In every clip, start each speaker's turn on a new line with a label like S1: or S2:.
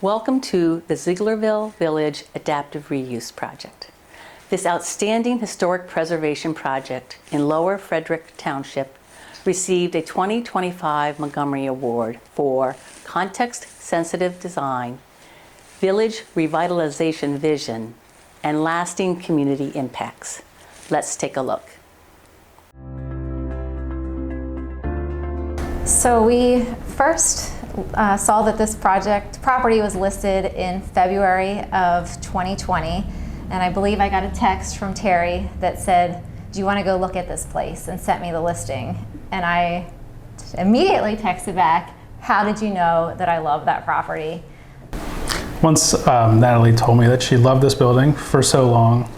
S1: Welcome to the Zieglerville Village Adaptive Reuse project. This outstanding historic preservation project in Lower Frederick Township received a 2025 Montgomery Award for context-sensitive design, village revitalization vision, and lasting community impacts. Let's take a look.
S2: So we first saw that this property was listed in February of 2020, and I believe I got a text from Terry that said, "Do you want to go look at this place?" and sent me the listing. And I immediately texted back, "How did you know that I love that property?"
S3: Once Natalie told me that she loved this building for so long,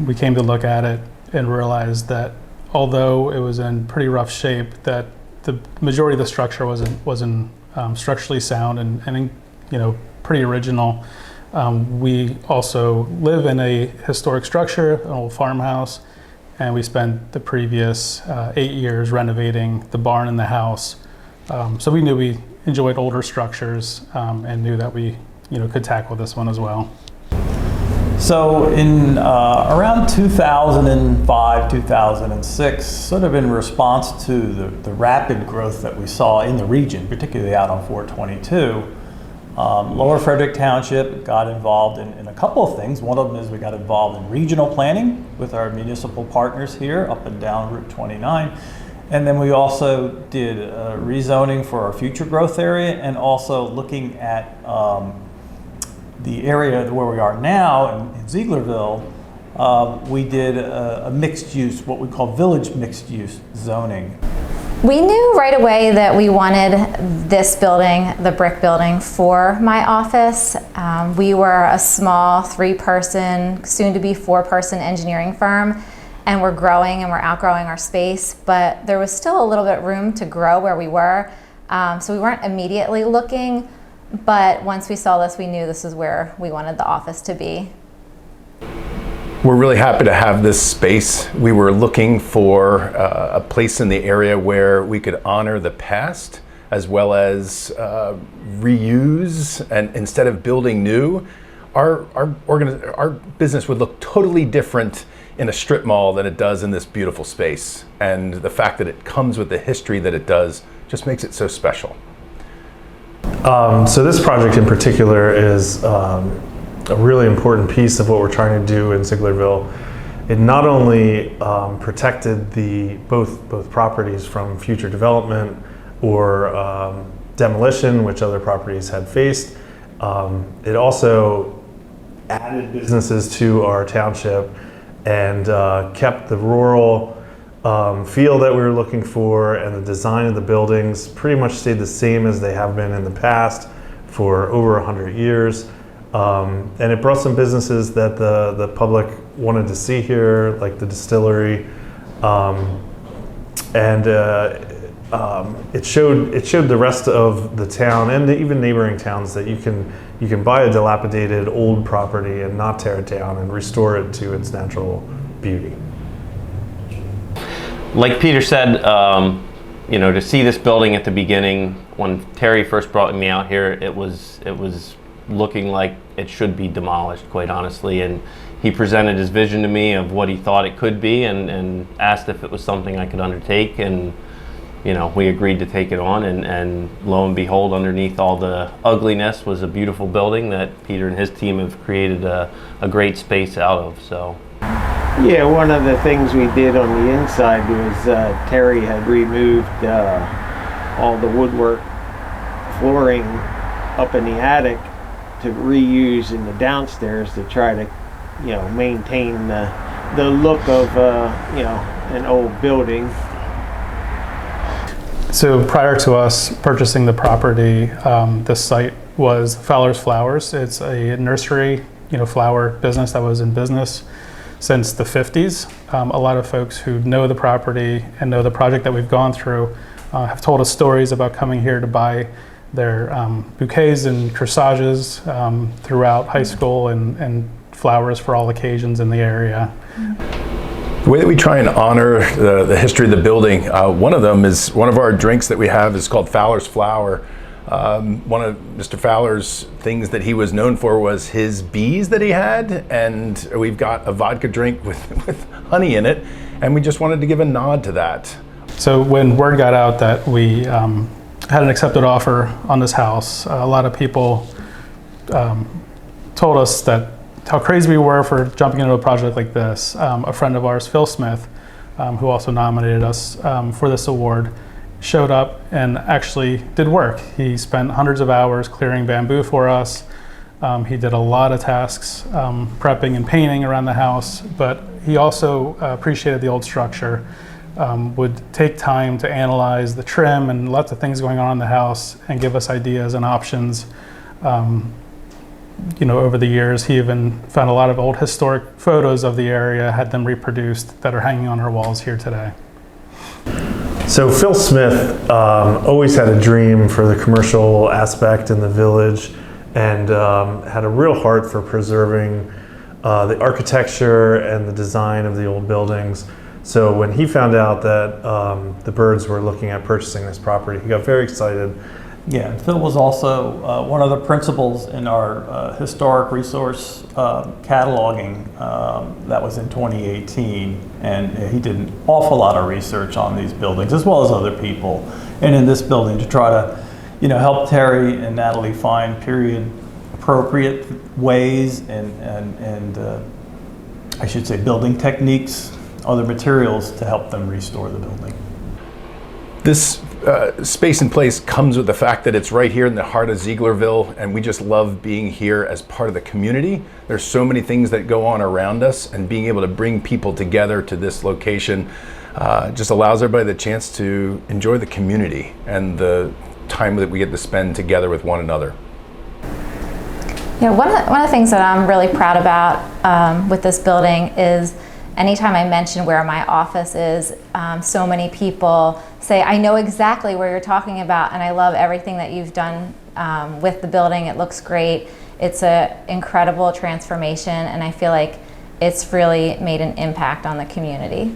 S3: we came to look at it and realized that although it was in pretty rough shape, that the majority of the structure wasn't structurally sound and pretty original. We also live in a historic structure, an old farmhouse, and we spent the previous 8 years renovating the barn and the house. So we knew we enjoyed older structures and knew that we could tackle this one as well.
S4: So in around 2005, 2006, sort of in response to the rapid growth that we saw in the region, particularly out on 422, Lower Frederick Township got involved in a couple of things. One of them is we got involved in regional planning with our municipal partners here up and down Route 29. And then we also did rezoning for our future growth area, and also looking at the area where we are now in Zieglerville. We did a mixed use, what we call village mixed use zoning.
S2: We knew right away that we wanted this building, the brick building, for my office. We were a small 3-person, soon to be 4-person engineering firm, and we're growing and we're outgrowing our space, but there was still a little bit room to grow where we were. So we weren't immediately looking, but once we saw this, we knew this is where we wanted the office to be.
S5: We're really happy to have this space. We were looking for a place in the area where we could honor the past as well as reuse, and instead of building new, our business would look totally different in a strip mall than it does in this beautiful space. And the fact that it comes with the history that it does just makes it so special.
S6: So this project in particular is a really important piece of what we're trying to do in Zieglerville. It not only protected both properties from future development or demolition, which other properties had faced, it also added businesses to our township and kept the rural feel that we were looking for, and the design of the buildings pretty much stayed the same as they have been in the past for over 100 years. And it brought some businesses that the public wanted to see here, like the distillery, and it showed the rest of the town and even neighboring towns that you can buy a dilapidated old property and not tear it down and restore it to its natural beauty.
S7: Like Peter said, to see this building at the beginning, when Terry first brought me out here, it was looking like it should be demolished, quite honestly. And he presented his vision to me of what he thought it could be, and asked if it was something I could undertake. And we agreed to take it on, and lo and behold, underneath all the ugliness was a beautiful building that Peter and his team have created a great space out of. So.
S8: Yeah, one of the things we did on the inside was Terry had removed all the woodwork flooring up in the attic to reuse in the downstairs to try to, maintain the look of, an old building.
S3: So prior to us purchasing the property, the site was Fowler's Flowers. It's a nursery, flower business that was in business since the 50s. A lot of folks who know the property and know the project that we've gone through have told us stories about coming here to buy their bouquets and corsages throughout high school, and flowers for all occasions in the area.
S5: The way that we try and honor the history of the building, one of them is, one of our drinks that we have is called Fowler's Flower. One of Mr. Fowler's things that he was known for was his bees that he had, and we've got a vodka drink with honey in it, and we just wanted to give a nod to that.
S3: So when word got out that we had an accepted offer on this house, a lot of people told us that how crazy we were for jumping into a project like this. A friend of ours, Phil Smith, who also nominated us for this award, showed up and actually did work. He spent hundreds of hours clearing bamboo for us. He did a lot of tasks, prepping and painting around the house, but he also appreciated the old structure, would take time to analyze the trim and lots of things going on in the house and give us ideas and options. Over the years, he even found a lot of old historic photos of the area, had them reproduced that are hanging on our walls here today.
S6: So Phil Smith always had a dream for the commercial aspect in the village, and had a real heart for preserving the architecture and the design of the old buildings. So when he found out that the Birds were looking at purchasing this property, he got very excited.
S4: Yeah, and Phil was also one of the principals in our historic resource cataloging that was in 2018, and he did an awful lot of research on these buildings as well as other people, and in this building to try to, help Terry and Natalie find period appropriate ways and I should say building techniques, other materials to help them restore the building.
S5: This space and place comes with the fact that it's right here in the heart of Zieglerville, and we just love being here as part of the community. There's so many things that go on around us, and being able to bring people together to this location just allows everybody the chance to enjoy the community and the time that we get to spend together with one another.
S2: One of the things that I'm really proud about with this building is anytime I mention where my office is, so many people say, I know exactly where you're talking about, and I love everything that you've done with the building. It looks great. It's an incredible transformation, and I feel like it's really made an impact on the community.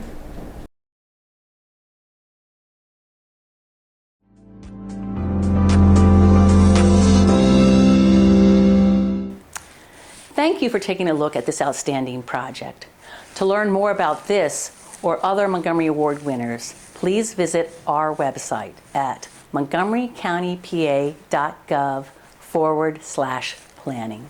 S1: Thank you for taking a look at this outstanding project. To learn more about this or other Montgomery Award winners, please visit our website at montgomerycountypa.gov/planning.